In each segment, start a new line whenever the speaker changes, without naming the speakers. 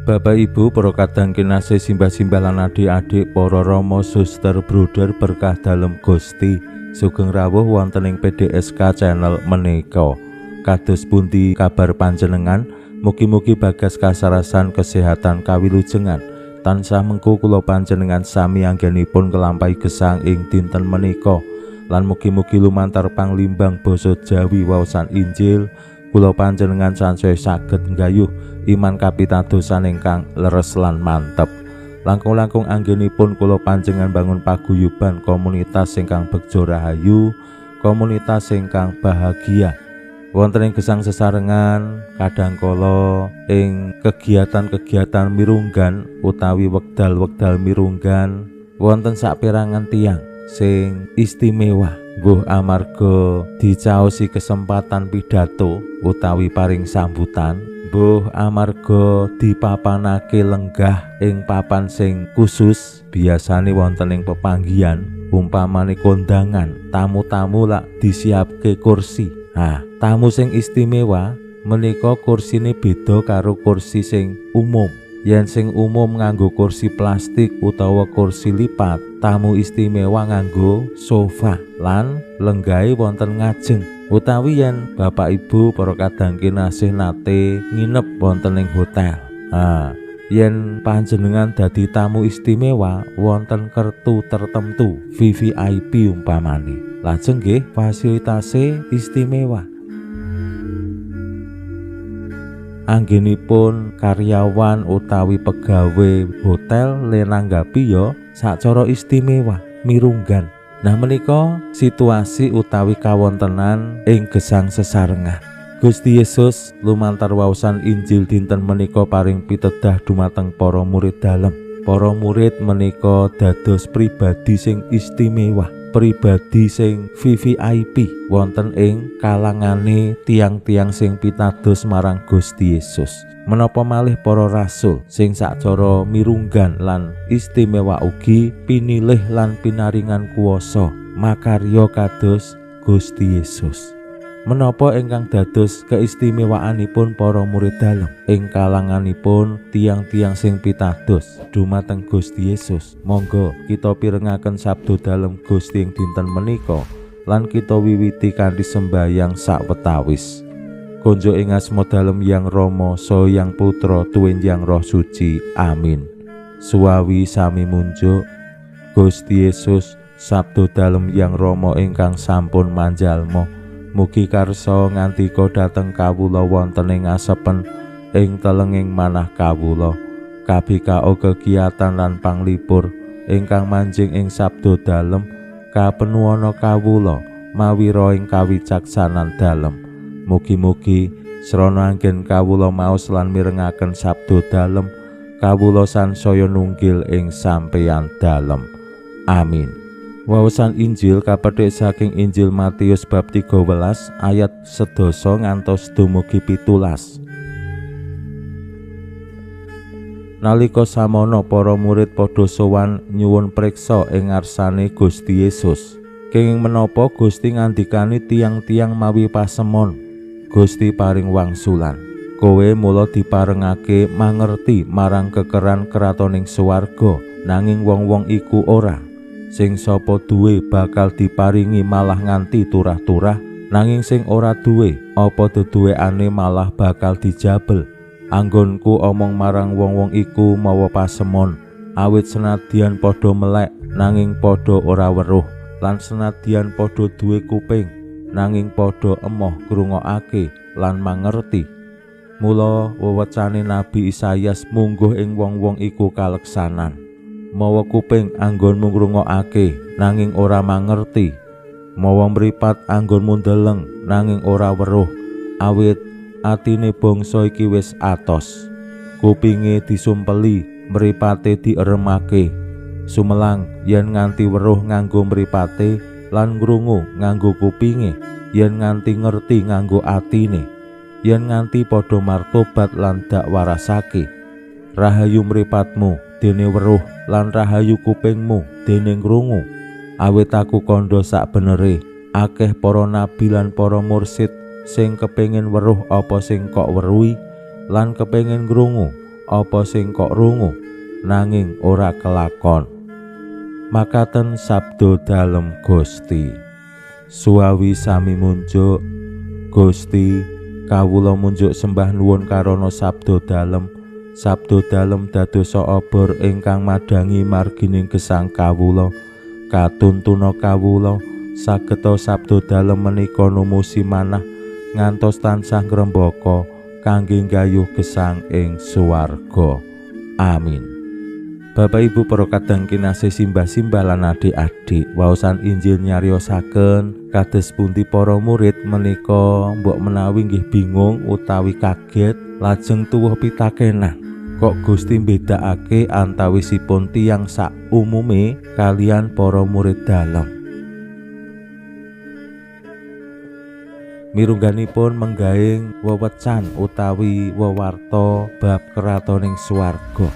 Bapak Ibu para kadang kinasih simbah-simbah lan adik-adik para rama suster bruder berkah dalem Gusti sugeng rawuh wonten ing PDSK channel menika. Kados pundi kabar panjenengan? Mugi-mugi bagas kasarasan kesehatan kawilujengan tansah mengku kula panjenengan sami anggenipun kelampahi gesang ing dinten menika lan mugi-mugi lumantar panglimbang basa Jawi waosan Injil kula panjenengan sansaya saged nggayuh iman kapitadosan ingkang leres lan mantep. Langkung-langkung anggenipun kula panjenengan bangun paguyuban komunitas ingkang begja rahayu, komunitas ingkang bahagia. Wonten ing gesang sesarengan kadangkala ing kegiatan-kegiatan mirunggan utawi wekdal-wekdal mirunggan wonten saperangan tiyang sing istimewa. Mbuh amarga dicaosi kesempatan pidato utawi paring sambutan, mbuh amarga dipapanake lenggah ing papan sing khusus, biasane wonten ing pepanggihan umpamane kondangan, tamu-tamu lak disiapke kursi. Tamu sing istimewa menika kursine beda karo kursi sing umum. Yen sing umum nganggo kursi plastik utawa kursi lipat, tamu istimewa nganggo sofa lan lenggahe wonten ngajeng. Utawi yen Bapak Ibu para kadang kinasih nate nginep wonten ing hotel. Yen panjenengan dadi tamu istimewa wonten kertu tertentu VVIP umpamane. Lajeng nggih fasilitase istimewa. Anggenipun karyawan utawi pegawe hotel lenanggapi ya sacara istimewa mirunggan. Nah menika situasi utawi kawontenan ing gesang sesarengan. Gusti Yesus lumantar waosan Injil dinten menika paring pitedah dumateng para murid dalem. Para murid menika dados pribadi sing istimewa, pribadi sing VVIP wonten ing kalangane tiang-tiang sing pitados marang Gusti Yesus. Menapa malih para rasul sing sacara mirunggan lan istimewa ugi pinilih lan pinaringan kuwasa makarya kados Gusti Yesus. Menapa ingkang dados keistimewaanipun para murid dalem ing kalanganipun tiang-tiang sing pitados dumateng Gusti Yesus. Monggo kita pirengaken sabda dalem Gusti ing dinten menika lan kita wiwiti kanthi sembahyang sawetawis. Konjo ing asma dalem Yang Rama saha Yang Putra tuwin Yang Roh Suci. Amin. Suwawi sami munjuk Gusti Yesus sabda dalem Yang Rama ingkang sampun manjalma. Mugi karsa ngantika dhateng kawula wonten ing asepen ing telenging manah kawula. Kabikao kegiatan lan panglipur ingkang manjing ing sabda dalem kapenuwana kawula mawi ro ing kawicaksanan dalem. Mugi-mugi srana anggen kawula maos lan mirengaken sabda dalem kawula sansaya nunggil ing sampeyan dalem. Amin. Waosan Injil kapethik saking Injil Matius bab 13 ayat 11 ngantos dumugi 17. Nalika samono para murid padha sowan nyuwun priksa ing ngarsane Gusti Yesus. Kenging menapa Gusti ngandikani tiang-tiang mawi pasemon. Gusti paring wangsulan. Kowe mula diparengake mangerti marang kekeran kratoning swarga, nanging wong-wong iku ora. Sing sapa duwe bakal diparingi malah nganti turah-turah, nanging sing ora duwe apa deduwekane malah bakal dijabel. Anggonku omong marang wong-wong iku mawa pasemon, awit senadyan padha melek nanging padha ora weruh, lan senadyan padha duwe kuping nanging padha emoh krungokake lan mangerti. Mula wewecane Nabi Isaias mungguh ing wong-wong iku kaleksanan. Mawa kuping anggonmu ngrungokake nanging ora mangerti, mawa mripat anggonmu ndeleng nanging ora weruh, awit atine bangsa iki wis atos. Kupinge disumpeli, mripate dieremake, sumelang yen nganti weruh nganggo mripate lan ngrungu nganggo kupinge, yen nganti ngerti nganggo atine, yen nganti padha martobat lan dak warasake. Rahayu mripatmu dene weruh lan rahayu kupingmu dene ngrungu. Awit aku kandha sak benere akeh para nabi lan para mursid sing kepengin weruh apa sing kok weruhi lan kepengin ngrungu apa sing kok rungu, nanging ora kelakon. Makaten sabda dalem Gusti. Suawi sami munjuk, Gusti kawula munjuk sembah nuwun karana sabda dalem. Sabda dalem dadosa obor ingkang madangi margining gesang kawula. Katuntuna kawula sageta sabda dalem menika numusi manah ngantos tansah ngrembaka kangge nggayuh gesang ing swarga. Amin. Bapak Ibu para kadang kinasih simbah-simbah lan adik-adik, waosan Injil nyariosaken kados pundi para murid menika mbok menawi nggih bingung utawi kaget lajeng tuwuh pitakenan. Kok Gusti mbedakake antawisipun tiyang sak umume kalian para murid dalem. Mirungganipun menggaing wewecan utawi wewarta bab kratoning swarga.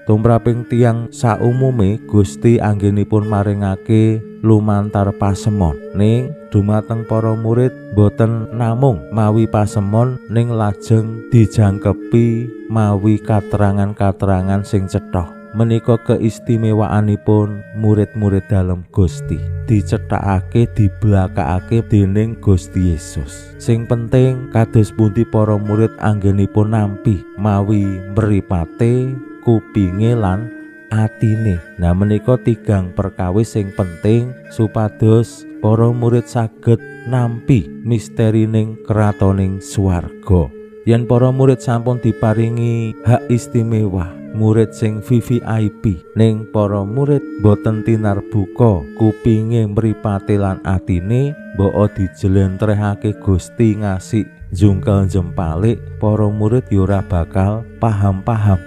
Tumraping tiyang saumume Gusti anggenipun maringake lumantar pasemon, ning dumateng para murid boten namung mawi pasemon ning lajeng dijangkepi mawi katerangan-katerangan sing cetha. Menika keistimewaanipun murid-murid dalem Gusti, dicethakake diblakakake dening Gusti Yesus. Sing penting kados pundi para murid anggenipun nampi mawi mripate, kupinge lan atine. Nah menika tigang perkawis sing penting supados para murid saged nampi misterining kratoning swarga. Yen para murid sampun diparingi hak istimewa, murid sing VVIP, ning para murid boten tinarbuka kupinge mripate lan atine, mbok dijelentrehake Gusti ngasih jungkel jempalik, para murid ya ora bakal paham-paham.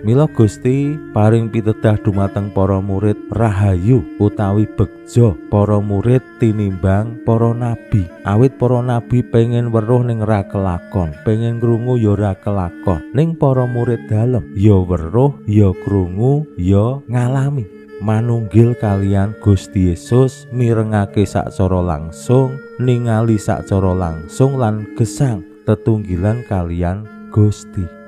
Mila Gusti paring pitedah dumateng para murid rahayu utawi begja para murid tinimbang para nabi. Awit para nabi pengen weruh ning ra kelakon, pengen krungu ya ora kelakon. Ning para murid dalem ya weruh, ya krungu, ya ngalami. Manunggil kalian Gusti Yesus mirengake sacara langsung, ningali sacara langsung lan gesang tetunggilan kalian Gusti.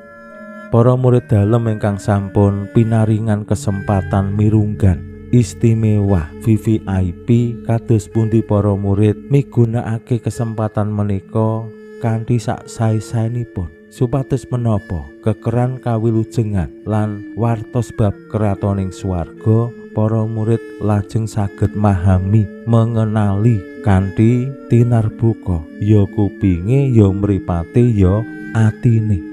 Para murid dalem ingkang sampun pinaringan kesempatan mirunggan istimewa VVIP kados pundi para murid migunakake kesempatan menika kanthi sak sae-saenipun supados menapa kekeran kawilujengan lan wartos bab kratoning swarga para murid lajeng saged mahami mengenali kanthi tinarbuka ya kupinge ya mripate ya atine.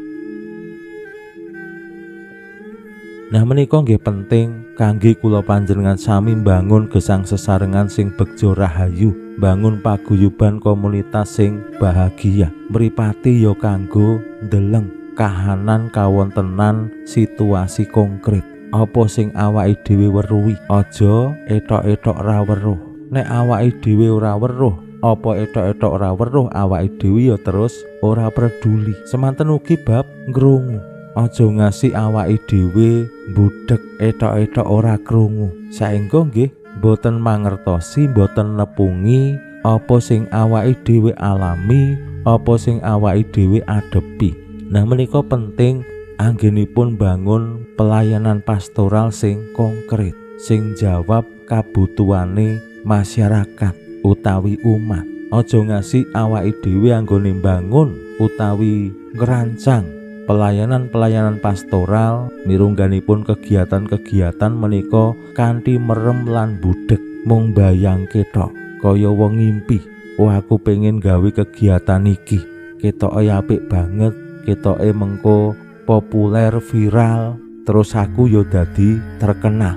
Nah menika nggih penting kangge kula panjenengan sami mbangun gesang sesarengan sing begja rahayu, bangun paguyuban komunitas sing bahagia. Mripate ya kanggo ndeleng kahanan kawontenan situasi konkret. Apa sing awake dhewe weruhi, aja etok-etok ra weruh. Nek awake dhewe ora weruh, apa etok-etok ora weruh, awake dhewe ya terus ora peduli. Semanten ugi bab ngrungu. Aja ngasih awake dhewe budhek etok-etok ora krungu. Saengga nggih boten mangertosi, boten nepungi apa sing awake dhewe alami, apa sing awake dhewe adepi. Nah menika penting anggenipun bangun pelayanan pastoral sing konkret, sing jawab kabutuhane masyarakat utawi umat. Aja ngasih awake dhewe anggone mbangun utawi ngerancang pelayanan-pelayanan pastoral mirungganipun kegiatan-kegiatan menika kanthi merem lan budhek mung bayangke tok kaya wong ngimpi. Wah aku pengen gawe kegiatan iki, ketoke apik banget, ketoke mengko populer viral, terus aku yo dadi terkenal.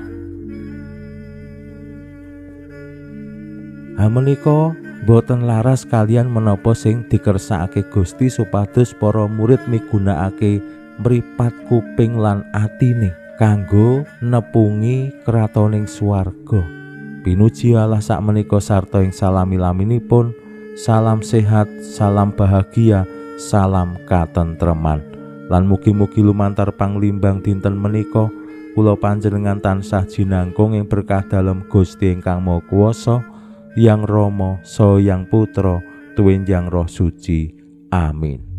Ha menika boten laras kalian menapa sing dikersakake Gusti supados para murid migunakake mripat kuping lan atine. kanggo nepungi kratoning swarga. Pinuji Allah sakmenika sarta ing salami-laminipun. Salam sehat, salam bahagia, salam katentreman. Lan mugi-mugi lumantar panglimbang dinten menika kula panjenengan tansah jinangkung ing berkah dalem Gusti ingkang Maha Kuwasa, Yang Rama saha Yang Putra tuwin Yang Roh Suci. Amin.